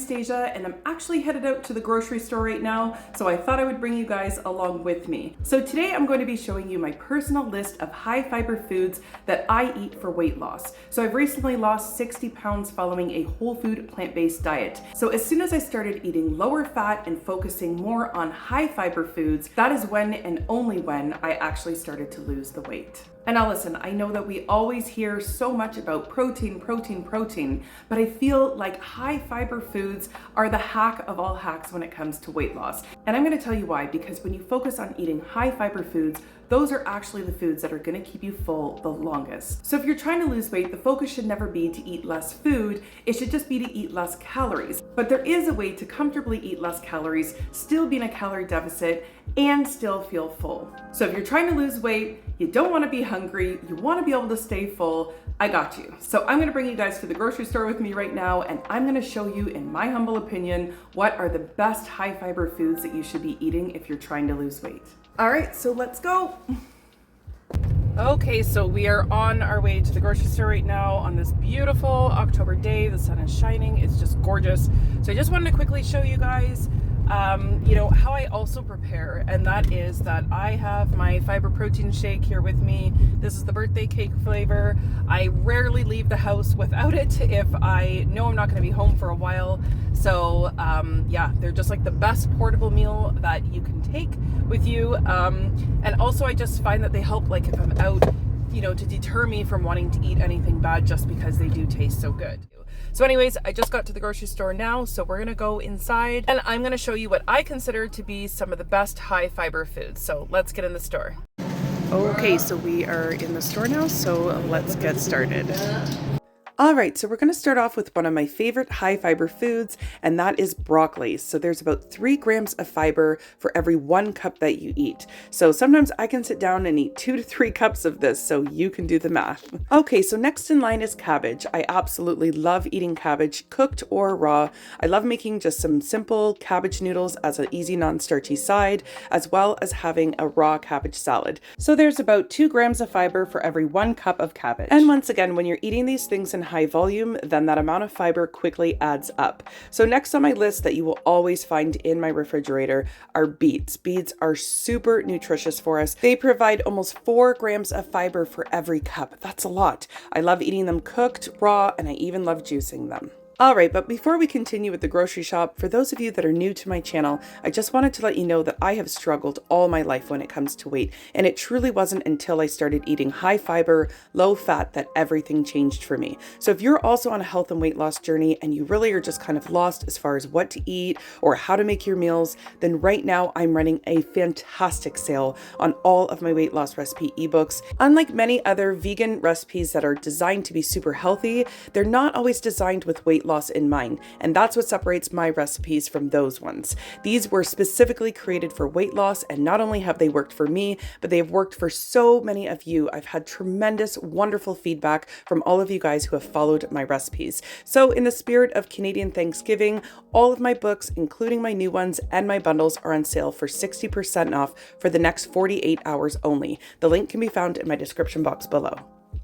Stasia, and I'm actually headed out to the grocery store right now, so I thought I would bring you guys along with me. So today I'm going to be showing you my personal list of high fiber foods that I eat for weight loss. So I've recently lost 60 pounds following a whole food plant-based diet. So as soon as I started eating lower fat and focusing more on high fiber foods, that is when and only when I actually started to lose the weight. And now listen, I know that we always hear so much about protein, but I feel like high fiber foods are the hack of all hacks when it comes to weight loss. And I'm gonna tell you why, because when you focus on eating high fiber foods, those are actually the foods that are gonna keep you full the longest. So if you're trying to lose weight, the focus should never be to eat less food, it should just be to eat less calories. But there is a way to comfortably eat less calories, still be in a calorie deficit, and still feel full. So if you're trying to lose weight, you don't wanna be hungry, you wanna be able to stay full, I got you. So I'm gonna bring you guys to the grocery store with me right now, and I'm gonna show you, in my humble opinion, what are the best high fiber foods that you should be eating if you're trying to lose weight. All right, so let's go. Okay, so we are on our way to the grocery store right now on this beautiful October day. The sun is shining, it's just gorgeous. So I just wanted to quickly show you guys how I also prepare, and that is that I have my fiber protein shake here with me. This is the birthday cake flavor. I rarely leave the house without it if I know I'm not going to be home for a while. So yeah, they're just like the best portable meal that you can take with you. And also I just find that they help, like if I'm out, to deter me from wanting to eat anything bad just because they do taste so good. So anyways, I just got to the grocery store now, so we're gonna go inside and I'm gonna show you what I consider to be some of the best high fiber foods. So let's get in the store. Okay, so we are in the store now, so let's get started. All right, so we're going to start off with one of my favorite high fiber foods, and that is broccoli. So there's about 3 grams of fiber for every 1 cup that you eat. So sometimes I can sit down and eat 2 to 3 cups of this, so you can do the math. Okay, so next in line is cabbage. I absolutely love eating cabbage, cooked or raw. I love making just some simple cabbage noodles as an easy non-starchy side, as well as having a raw cabbage salad. So there's about 2 grams of fiber for every 1 cup of cabbage. And once again, when you're eating these things in high volume, then that amount of fiber quickly adds up. So next on my list that you will always find in my refrigerator are beets. Beets are super nutritious for us. They provide almost 4 grams of fiber for every cup. That's a lot. I love eating them cooked, raw, and I even love juicing them. All right, but before we continue with the grocery shop, for those of you that are new to my channel, I just wanted to let you know that I have struggled all my life when it comes to weight, and it truly wasn't until I started eating high fiber, low fat that everything changed for me. So if you're also on a health and weight loss journey and you really are just kind of lost as far as what to eat or how to make your meals, then right now I'm running a fantastic sale on all of my weight loss recipe ebooks. Unlike many other vegan recipes that are designed to be super healthy, they're not always designed with weight loss in mind, and that's what separates my recipes from those ones. These were specifically created for weight loss, and not only have they worked for me, but they have worked for so many of you. I've had tremendous, wonderful feedback from all of you guys who have followed my recipes. So in the spirit of Canadian Thanksgiving, all of my books, including my new ones and my bundles, are on sale for 60% off for the next 48 hours only. The link can be found in my description box below.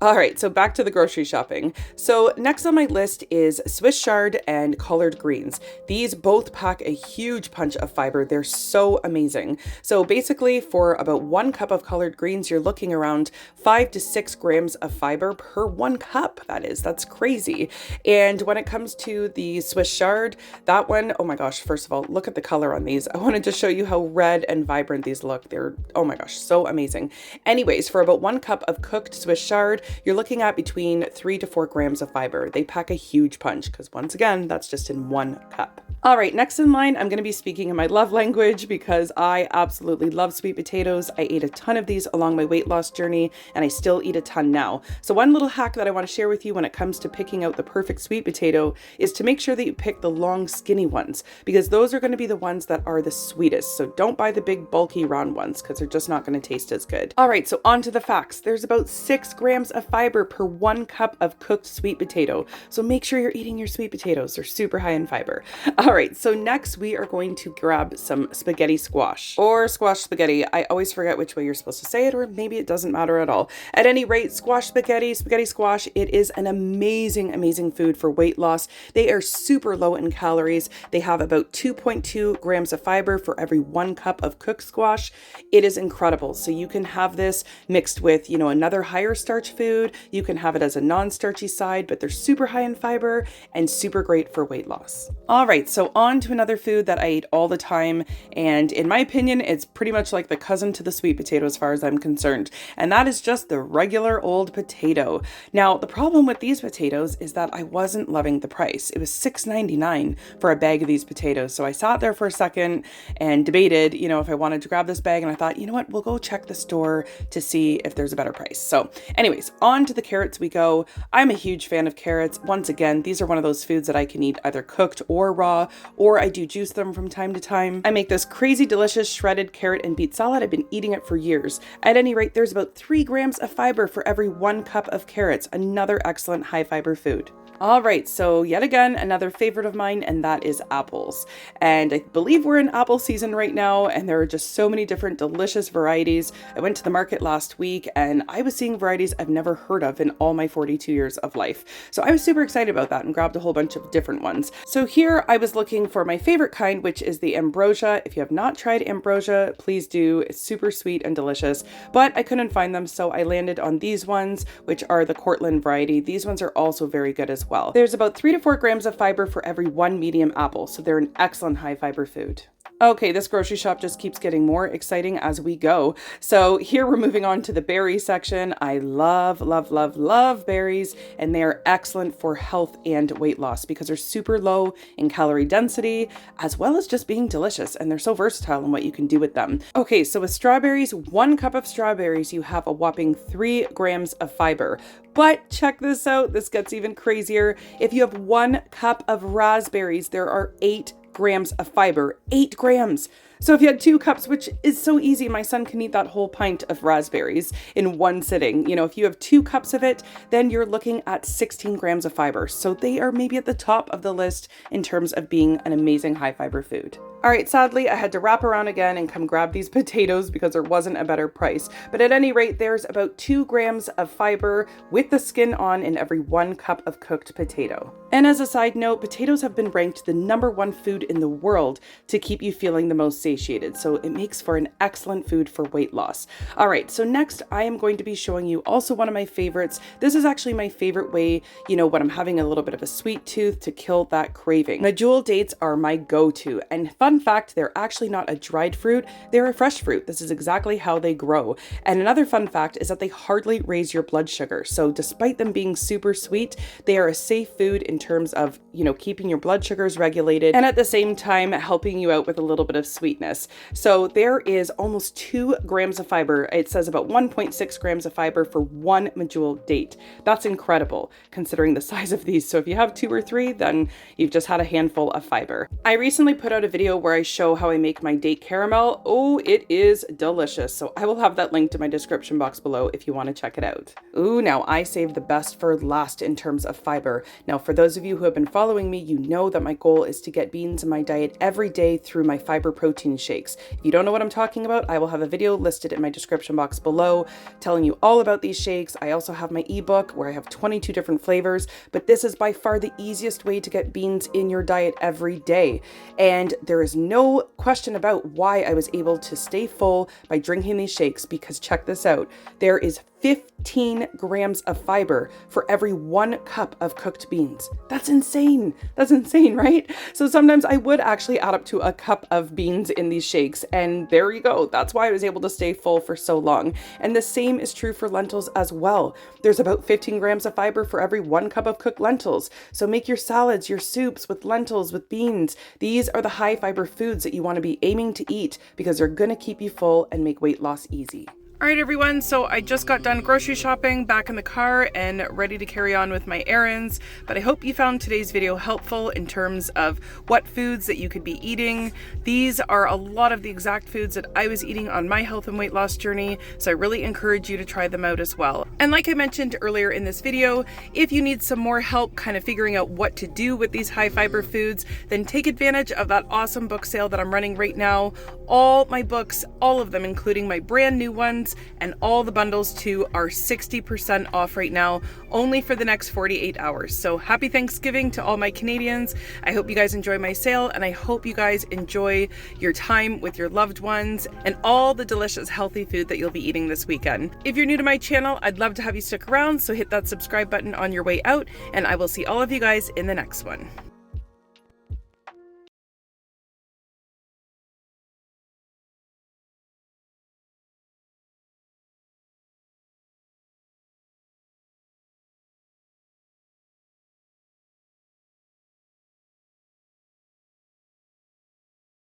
All right, so back to the grocery shopping. So next on my list is Swiss chard and collard greens. These both pack a huge punch of fiber. They're so amazing. So basically for about 1 cup of collard greens, you're looking around 5 to 6 grams of fiber per 1 cup. That's crazy. And when it comes to the Swiss chard, that one, oh my gosh, first of all, look at the color on these. I wanted to show you how red and vibrant these look. They're, oh my gosh, so amazing. Anyways, for about 1 cup of cooked Swiss chard, you're looking at between 3 to 4 grams of fiber. They pack a huge punch because once again, that's just in 1 cup. All right, next in line, I'm going to be speaking in my love language because I absolutely love sweet potatoes. I ate a ton of these along my weight loss journey, and I still eat a ton now. So one little hack that I want to share with you when it comes to picking out the perfect sweet potato is to make sure that you pick the long, skinny ones, because those are going to be the ones that are the sweetest. So don't buy the big, bulky, round ones because they're just not going to taste as good. All right, so on to the facts. There's about 6 grams grams of fiber per 1 cup of cooked sweet potato. So make sure you're eating your sweet potatoes. They're super high in fiber. All right, so next we are going to grab some spaghetti squash or squash spaghetti. I always forget which way you're supposed to say it, or maybe it doesn't matter at all. At any rate, squash spaghetti, spaghetti squash, it is an amazing, amazing food for weight loss. They are super low in calories. They have about 2.2 grams of fiber for every 1 cup of cooked squash. It is incredible. So you can have this mixed with, another higher starch food. You can have it as a non-starchy side, but they're super high in fiber and super great for weight loss. All right, so on to another food that I eat all the time. And in my opinion, it's pretty much like the cousin to the sweet potato as far as I'm concerned. And that is just the regular old potato. Now, the problem with these potatoes is that I wasn't loving the price. It was $6.99 for a bag of these potatoes. So I sat there for a second and debated, if I wanted to grab this bag, and I thought, you know what, we'll go check the store to see if there's a better price. So anyways, on to the carrots we go. I'm a huge fan of carrots. Once again, these are one of those foods that I can eat either cooked or raw, or I do juice them from time to time. I make this crazy delicious shredded carrot and beet salad. I've been eating it for years. At any rate, there's about 3 grams of fiber for every 1 cup of carrots. Another excellent high fiber food. All right, so yet again, another favorite of mine, and that is apples. And I believe we're in apple season right now, and there are just so many different delicious varieties. I went to the market last week, and I was seeing varieties I've never heard of in all my 42 years of life. So I was super excited about that and grabbed a whole bunch of different ones. So here I was looking for my favorite kind, which is the ambrosia. If you have not tried ambrosia, please do. It's super sweet and delicious, but I couldn't find them, so I landed on these ones, which are the Cortland variety. These ones are also very good as well. There's about 3 to 4 grams of fiber for every 1 medium apple, so they're an excellent high fiber food. Okay, this grocery shop just keeps getting more exciting as we go. So here we're moving on to the berry section. I love, love, love, love berries, and they are excellent for health and weight loss because they're super low in calorie density, as well as just being delicious, and they're so versatile in what you can do with them. Okay, so with strawberries, 1 cup of strawberries, you have a whopping 3 grams of fiber. But check this out, this gets even crazier. If you have 1 cup of raspberries, there are 8 grams of fiber. 8 grams. So if you had 2 cups, which is so easy, my son can eat that whole pint of raspberries in one sitting. If you have 2 cups of it, then you're looking at 16 grams of fiber. So they are maybe at the top of the list in terms of being an amazing high fiber food. All right, sadly, I had to wrap around again and come grab these potatoes because there wasn't a better price. But at any rate, there's about 2 grams of fiber with the skin on in every 1 cup of cooked potato. And as a side note, potatoes have been ranked the #1 food in the world to keep you feeling the most satiated. So it makes for an excellent food for weight loss. All right, so next I am going to be showing you also one of my favorites. This is actually my favorite way, when I'm having a little bit of a sweet tooth, to kill that craving. Medjool dates are my go-to, and fun fact, they're actually not a dried fruit, they're a fresh fruit. This is exactly how they grow. And another fun fact is that they hardly raise your blood sugar. So despite them being super sweet, they are a safe food in terms of, keeping your blood sugars regulated and at the same time helping you out with a little bit of sweetness. So there is almost 2 grams of fiber. It says about 1.6 grams of fiber for 1 medjool date. That's incredible considering the size of these. So if you have 2 or 3, then you've just had a handful of fiber. I recently put out a video where I show how I make my date caramel. Oh, it is delicious. So I will have that linked in my description box below if you want to check it out. Ooh, now I saved the best for last in terms of fiber. Now, for those of you who have been following me, you know that my goal is to get beans in my diet every day through my fiber protein shakes. If you don't know what I'm talking about, I will have a video listed in my description box below telling you all about these shakes. I also have my ebook where I have 22 different flavors, but this is by far the easiest way to get beans in your diet every day. And there is no question about why I was able to stay full by drinking these shakes, because check this out. There is 15 grams of fiber for every 1 cup of cooked beans. That's insane. That's insane, right? So sometimes I would actually add up to a cup of beans in these shakes, and there you go. That's why I was able to stay full for so long. And the same is true for lentils as well. There's about 15 grams of fiber for every 1 cup of cooked lentils. So make your salads, your soups with lentils, with beans. These are the high fiber foods that you want to be aiming to eat because they're going to keep you full and make weight loss easy. All right, everyone, so I just got done grocery shopping, back in the car and ready to carry on with my errands, but I hope you found today's video helpful in terms of what foods that you could be eating. These are a lot of the exact foods that I was eating on my health and weight loss journey, so I really encourage you to try them out as well. And like I mentioned earlier in this video, if you need some more help kind of figuring out what to do with these high fiber foods, then take advantage of that awesome book sale that I'm running right now. All my books, all of them, including my brand new ones, and all the bundles too, are 60% off right now, only for the next 48 hours. So happy Thanksgiving to all my Canadians. I hope you guys enjoy my sale, and I hope you guys enjoy your time with your loved ones and all the delicious healthy food that you'll be eating this weekend. If you're new to my channel, I'd love to have you stick around, so hit that subscribe button on your way out, and I will see all of you guys in the next one.